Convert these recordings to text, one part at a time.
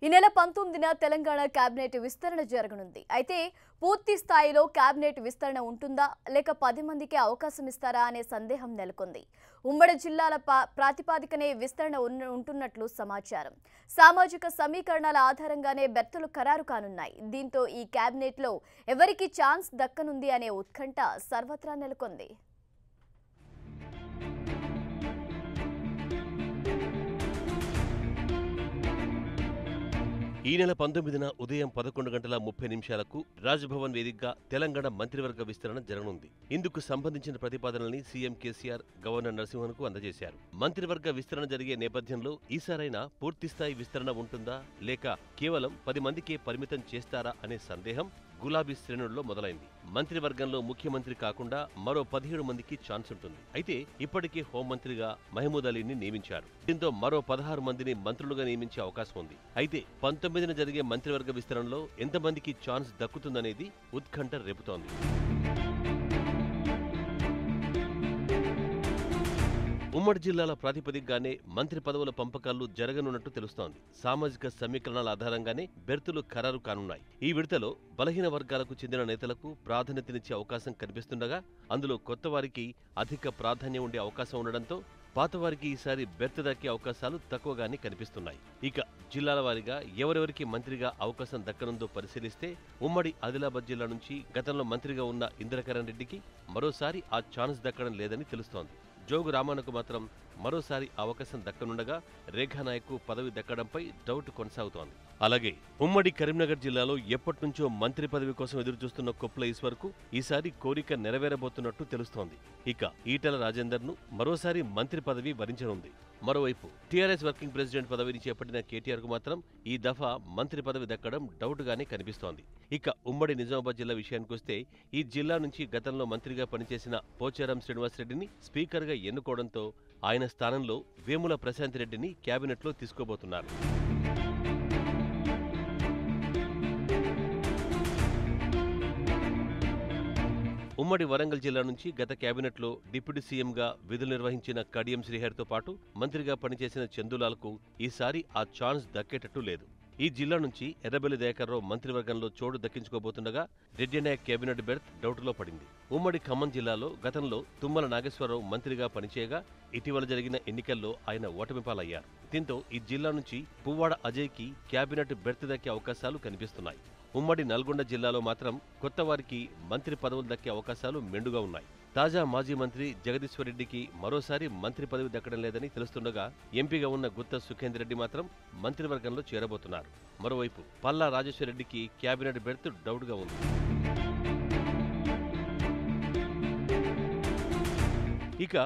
ఈ నెల 19న తెలంగాణ కేబినెట్ విస్తరణ జరగనుంది. అయితే పూర్తి స్థాయిలో కేబినెట్ విస్తరణ ఉంటుందా లేక 10 మందికి అవకాశం ఇస్తారా అనే సందేహం నెలకొంది. ఉమ్మడి జిల్లాల ప్రాతిపదికనే విస్తరణ ఉంటున్నట్లు సమాచారం. సామాజిక సమీకరణాల ఆధారంగానే బెర్తులు ఖరారు కానున్నాయి. దీంతో ఈ కేబినెట్లో ఎవరికి ఛాన్స్ దక్కనుంది అనే ఉత్కంఠ సర్వత్రా నెలకొంది. ఈ నెల 19న ఉదయం 11:30 రాజ్భవన్ వేదికగా తెలంగాణ మంత్రివర్గ విస్తరణ జరగనుంది. ఇందుకు సంబంధించిన ప్రతిపాదనల్ని సీఎం కేసీఆర్ గవర్నర్ నరసింహన్కు అందజేశారు. మంత్రివర్గ విస్తరణ జరిగే నేపథ్యంలో ఈసారైనా పూర్తిస్థాయి విస్తరణ ఉంటుందా లేక కేవలం 10 మందికే పరిమితం చేస్తారా అనే సందేహం గులాబీ శ్రేణుల్లో మొదలైంది. మంత్రివర్గంలో ముఖ్యమంత్రి కాకుండా మరో 17 మందికి ఛాన్స్ ఉంటుంది. అయితే ఇప్పటికే హోంమంత్రిగా మహమూద్ అలీని నియమించారు. దీంతో మరో 16 మందిని మంత్రులుగా నియమించే అవకాశం ఉంది. అయితే 19న జరిగే మంత్రివర్గ విస్తరణలో ఎంతమందికి ఛాన్స్ దక్కుతుందనేది ఉత్కంఠ రేపుతోంది. ఉమ్మడి జిల్లాల ప్రాతిపదికగానే మంత్రి పదవుల పంపకాలు జరగనున్నట్టు తెలుస్తోంది. సామాజిక సమీకరణాల ఆధారంగానే బెర్తులు ఖరారు కానున్నాయి. ఈ విడతలో బలహీన వర్గాలకు చెందిన నేతలకు ప్రాధాన్యతనిచ్చే అవకాశం కనిపిస్తుండగా అందులో కొత్త వారికి అధిక ప్రాధాన్యం ఉండే అవకాశం ఉండడంతో పాతవారికి ఈసారి బెర్త్ దక్కే అవకాశాలు తక్కువగానే కనిపిస్తున్నాయి. ఇక జిల్లాల వారీగా ఎవరెవరికి మంత్రిగా అవకాశం దక్కనుందో పరిశీలిస్తే ఉమ్మడి ఆదిలాబాద్ జిల్లా నుంచి గతంలో మంత్రిగా ఉన్న ఇంద్రకరణ్ రెడ్డికి మరోసారి ఆ ఛాన్స్ దక్కడం లేదని తెలుస్తోంది. జోగు రామన్నకు మాత్రం మరోసారి అవకాశం దక్కనుండగా రేఖానాయక్ పదవి దక్కడంపై డౌట్ కొనసాగుతోంది. అలాగే ఉమ్మడి కరీంనగర్ జిల్లాలో ఎప్పటినుంచో మంత్రి పదవి కోసం ఎదురుచూస్తున్న కొప్పుల ఈశ్వర్కు ఈసారి కోరిక నెరవేరబోతున్నట్టు తెలుస్తోంది. ఇక ఈటెల రాజేందర్ను మరోసారి మంత్రి పదవి వరించనుంది. మరోవైపు టీఆర్ఎస్ వర్కింగ్ ప్రెసిడెంట్ పదవిని చేపట్టిన కేటీఆర్కు మాత్రం ఈ దఫా మంత్రి పదవి దక్కడం డౌట్గానే కనిపిస్తోంది. ఇక ఉమ్మడి నిజామాబాద్ జిల్లా విషయానికొస్తే ఈ జిల్లా నుంచి గతంలో మంత్రిగా పనిచేసిన పోచారం శ్రీనివాసరెడ్డిని స్పీకర్గా ఎన్నుకోవడంతో ఆయన స్థానంలో వేముల ప్రశాంత్ రెడ్డిని కేబినెట్లో తీసుకోబోతున్నారు. ఉమ్మడి వరంగల్ జిల్లా నుంచి గత కేబినెట్లో డిప్యూటీ సీఎంగా విధులు నిర్వహించిన కడియం శ్రీహరితో పాటు మంత్రిగా పనిచేసిన చందులాల్కు ఈసారి ఆ ఛాన్స్ దక్కేటట్టు లేదు. ఈ జిల్లా నుంచి ఎర్రబెల్లి దయాకర్రావు మంత్రివర్గంలో చోటు దక్కించుకోబోతుండగా రెడ్డి నాయక్ కేబినెట్ బెర్త్ డౌటులో పడింది. ఉమ్మడి ఖమ్మం జిల్లాలో గతంలో తుమ్మల నాగేశ్వరరావు మంత్రిగా పనిచేయగా ఇటీవల జరిగిన ఎన్నికల్లో ఆయన ఓటమి పాలయ్యారు. దీంతో ఈ జిల్లా నుంచి పువ్వాడ అజయ్కి కేబినెట్ బెర్త్ దక్కే అవకాశాలు కనిపిస్తున్నాయి. ఉమ్మడి నల్గొండ జిల్లాలో మాత్రం కొత్త వారికి మంత్రి పదవులు దక్కే అవకాశాలు మెండుగా ఉన్నాయి. తాజా మాజీ మంత్రి జగదీశ్వర్ రెడ్డికి మరోసారి మంత్రి పదవి దక్కడం లేదని తెలుస్తుండగా ఎంపీగా ఉన్న గుత్త సుఖేందర్ రెడ్డి మాత్రం మంత్రివర్గంలో చేరబోతున్నారు. మరోవైపు పల్లా రాజేశ్వర్ రెడ్డికి కేబినెట్ బెర్త్ డౌట్గా ఉంది. ఇక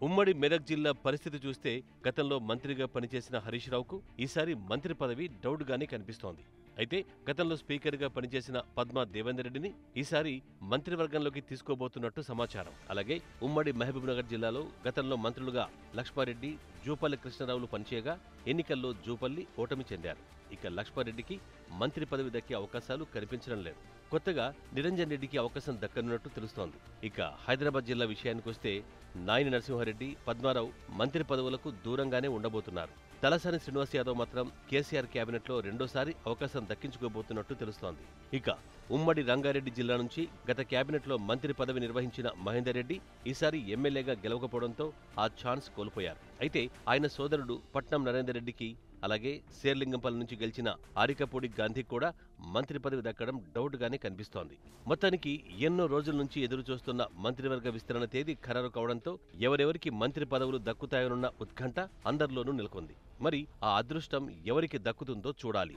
ఉమ్మడి మెదక్ జిల్లా పరిస్థితి చూస్తే గతంలో మంత్రిగా పనిచేసిన హరీష్ రావుకు ఈసారి మంత్రి పదవి డౌట్గానే కనిపిస్తోంది. అయితే గతంలో స్పీకర్గా పనిచేసిన పద్మా దేవేందర్ రెడ్డిని ఈసారి మంత్రివర్గంలోకి తీసుకోబోతున్నట్టు సమాచారం. అలాగే ఉమ్మడి మహబూబ్నగర్ జిల్లాలో గతంలో మంత్రులుగా లక్ష్మారెడ్డి, జూపల్లి కృష్ణారావులు పనిచేయగా ఎన్నికల్లో జూపల్లి ఓటమి చెందారు. ఇక లక్ష్మారెడ్డికి మంత్రి పదవి దక్కే అవకాశాలు కనిపించడం లేదు. కొత్తగా నిరంజన్ రెడ్డికి అవకాశం దక్కనున్నట్టు తెలుస్తోంది. ఇక హైదరాబాద్ జిల్లా విషయానికొస్తే నాయని నరసింహారెడ్డి, పద్మారావు మంత్రి పదవులకు దూరంగానే ఉండబోతున్నారు. తలసాని శ్రీనివాస్ యాదవ్ మాత్రం కేసీఆర్ కేబినెట్లో రెండోసారి అవకాశం దక్కించుకోబోతున్నట్టు తెలుస్తోంది. ఇక ఉమ్మడి రంగారెడ్డి జిల్లా నుంచి గత కేబినెట్లో మంత్రి పదవి నిర్వహించిన మహేందర్ రెడ్డి ఈసారి ఎమ్మెల్యేగా గెలవకపోవడంతో ఆ ఛాన్స్ కోల్పోయారు. అయితే ఆయన సోదరుడు పట్నం నరేందర్ రెడ్డికి, అలాగే శేర్లింగంపల్లి నుంచి గెలిచిన ఆరికపూడి గాంధీ కూడా మంత్రి పదవి దక్కడం డౌట్గానే కనిపిస్తోంది. మొత్తానికి ఎన్నో రోజుల నుంచి ఎదురు చూస్తున్న మంత్రివర్గ విస్తరణ తేదీ ఖరారు కావడంతో ఎవరెవరికి మంత్రి పదవులు దక్కుతాయనున్న ఉత్కంఠ అందరిలోనూ నెలకొంది. మరి ఆ అదృష్టం ఎవరికి దక్కుతుందో చూడాలి.